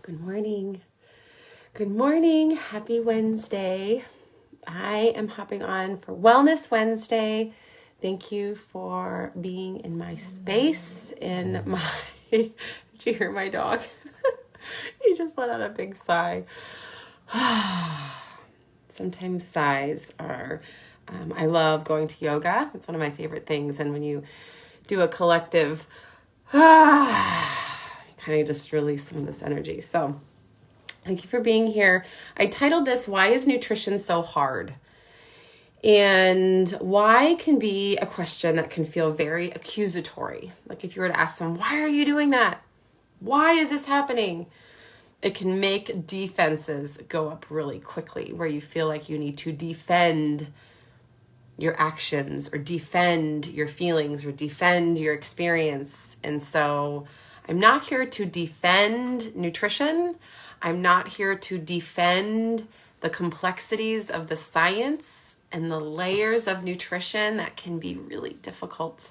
Good morning. Good morning. Happy Wednesday. I am hopping on for Wellness Wednesday. Thank you for being in my space, in my... Did you hear my dog? He just let out a big sigh. Sometimes sighs are... I love going to yoga. It's one of my favorite things. And when you do a collective... kind of just release some of this energy. So thank you for being here. I titled this, Why is Nutrition So Hard? And why can be a question that can feel very accusatory. Like if you were to ask someone, why are you doing that? Why is this happening? It can make defenses go up really quickly, where you feel like you need to defend your actions or defend your feelings or defend your experience. And so I'm not here to defend nutrition. I'm not here to defend the complexities of the science and the layers of nutrition that can be really difficult.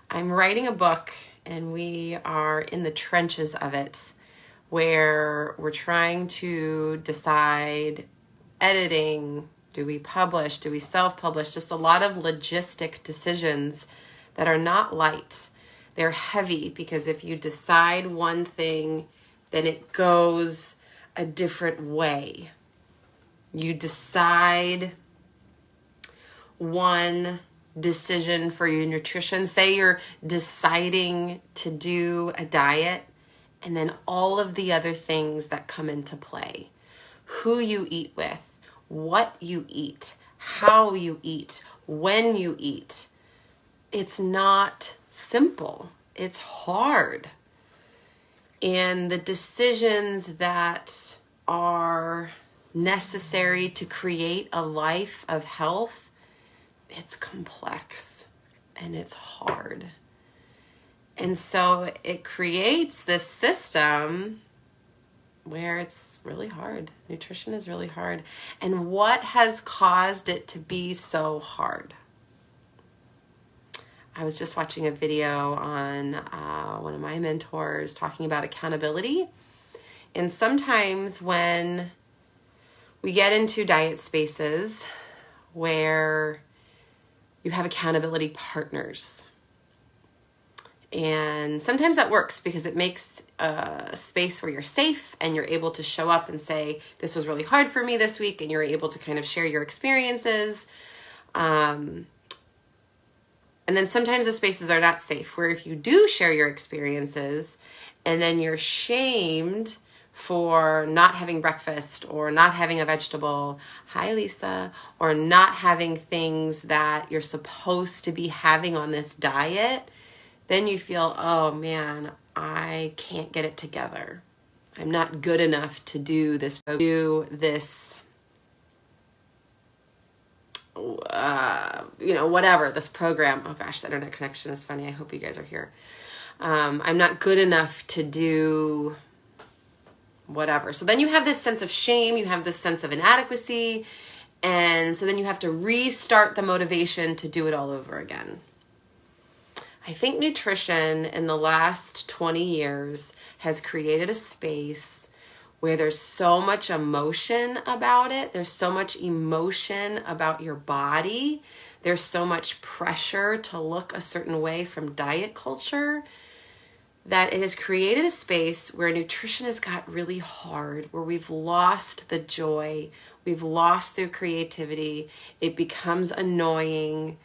I'm writing a book and we are in the trenches of it, where we're trying to decide editing, do we publish, do we self-publish, just a lot of logistic decisions that are not light. They're heavy because if you decide one thing, then it goes a different way. You decide one decision for your nutrition. Say you're deciding to do a diet, and then all of the other things that come into play. Who you eat with, what you eat, how you eat, when you eat. It's not simple. It's hard. And the decisions that are necessary to create a life of health, it's complex and it's hard. And so it creates this system where it's really hard. Nutrition is really hard. And what has caused it to be so hard? I was just watching a video on one of my mentors talking about accountability. And sometimes when we get into diet spaces where you have accountability partners, and sometimes that works because it makes a space where you're safe and you're able to show up and say, this was really hard for me this week, and you're able to kind of share your experiences. And then sometimes the spaces are not safe, where if you do share your experiences and then you're shamed for not having breakfast or not having a vegetable, hi Lisa, or not having things that you're supposed to be having on this diet, then you feel, oh man, I can't get it together. I'm not good enough to do this whatever, this program. Oh gosh, the internet connection is funny. I hope you guys are here. I'm not good enough to do whatever. So then you have this sense of shame, you have this sense of inadequacy, and so then you have to restart the motivation to do it all over again. I think nutrition in the last 20 years has created a space where there's so much emotion about it. There's so much emotion about your body. There's so much pressure to look a certain way from diet culture that it has created a space where nutrition has got really hard, where we've lost the joy, we've lost their creativity, it becomes annoying,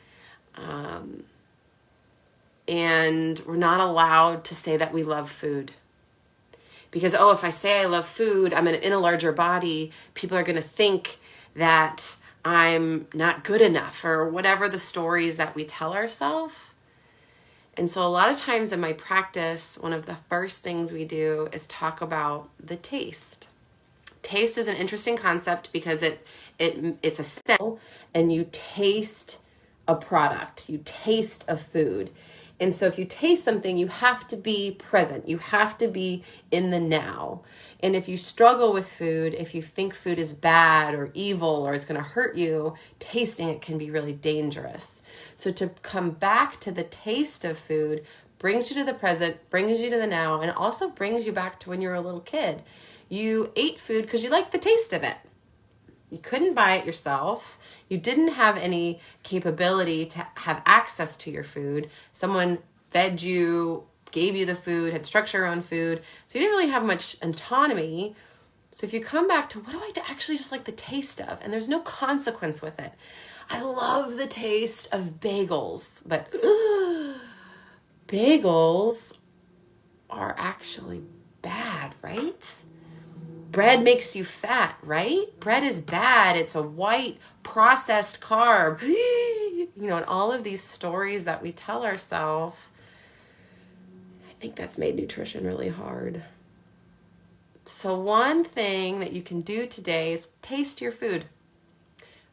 and we're not allowed to say that we love food. Because, if I say I love food, I'm in a larger body, people are going to think that I'm not good enough, or whatever the stories that we tell ourselves. And so a lot of times in my practice, one of the first things we do is talk about the taste. Taste is an interesting concept because it's a smell, and you taste a product, you taste a food. And so if you taste something, you have to be present. You have to be in the now. And if you struggle with food, if you think food is bad or evil or it's going to hurt you, tasting it can be really dangerous. So to come back to the taste of food, brings you to the present, brings you to the now, and also brings you back to when you were a little kid. You ate food because you liked the taste of it. You couldn't buy it yourself. You didn't have any capability to have access to your food. Someone fed you, gave you the food, had structured your own food. So you didn't really have much autonomy. So if you come back to what do I actually just like the taste of, and there's no consequence with it. I love the taste of bagels, but bagels are actually bad, right? Bread makes you fat, right? Bread is bad. It's a white processed carb. And all of these stories that we tell ourselves, I think that's made nutrition really hard. So one thing that you can do today is taste your food.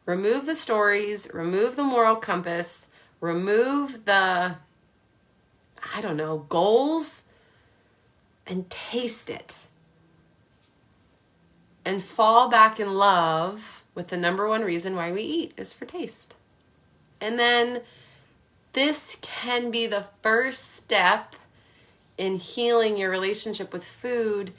Remove the stories, remove the moral compass, remove the, goals, and taste it. And fall back in love with the number one reason why we eat is for taste. And then this can be the first step in healing your relationship with food,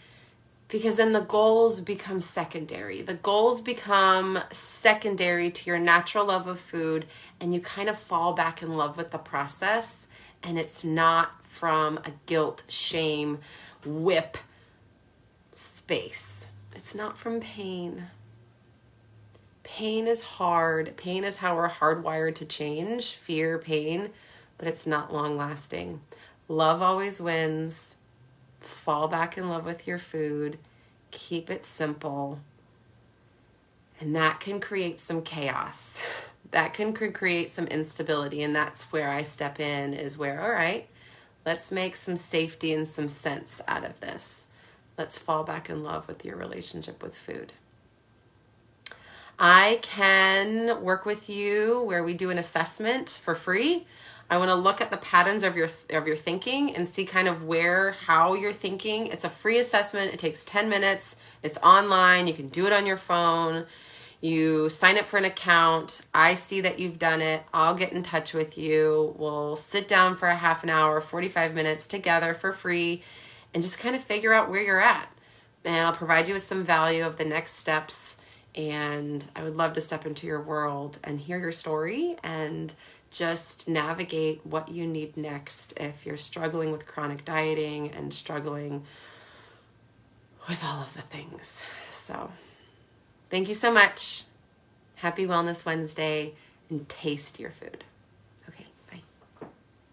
because then the goals become secondary. The goals become secondary to your natural love of food, and you kind of fall back in love with the process, and it's not from a guilt, shame, whip space. It's not from pain. Pain is hard. Pain is how we're hardwired to change, fear, pain, but it's not long lasting. Love always wins. Fall back in love with your food. Keep it simple. And that can create some chaos. That can create some instability. And that's where I step in, is where, all right, let's make some safety and some sense out of this. Let's fall back in love with your relationship with food. I can work with you where we do an assessment for free. I want to look at the patterns of your thinking and see kind of how you're thinking. It's a free assessment. It takes 10 minutes. It's online. You can do it on your phone. You sign up for an account. I see that you've done it. I'll get in touch with you. We'll sit down for a half an hour, 45 minutes together for free, and just kind of figure out where you're at. And I'll provide you with some value of the next steps. And I would love to step into your world and hear your story and just navigate what you need next if you're struggling with chronic dieting and struggling with all of the things. So thank you so much. Happy Wellness Wednesday, and taste your food.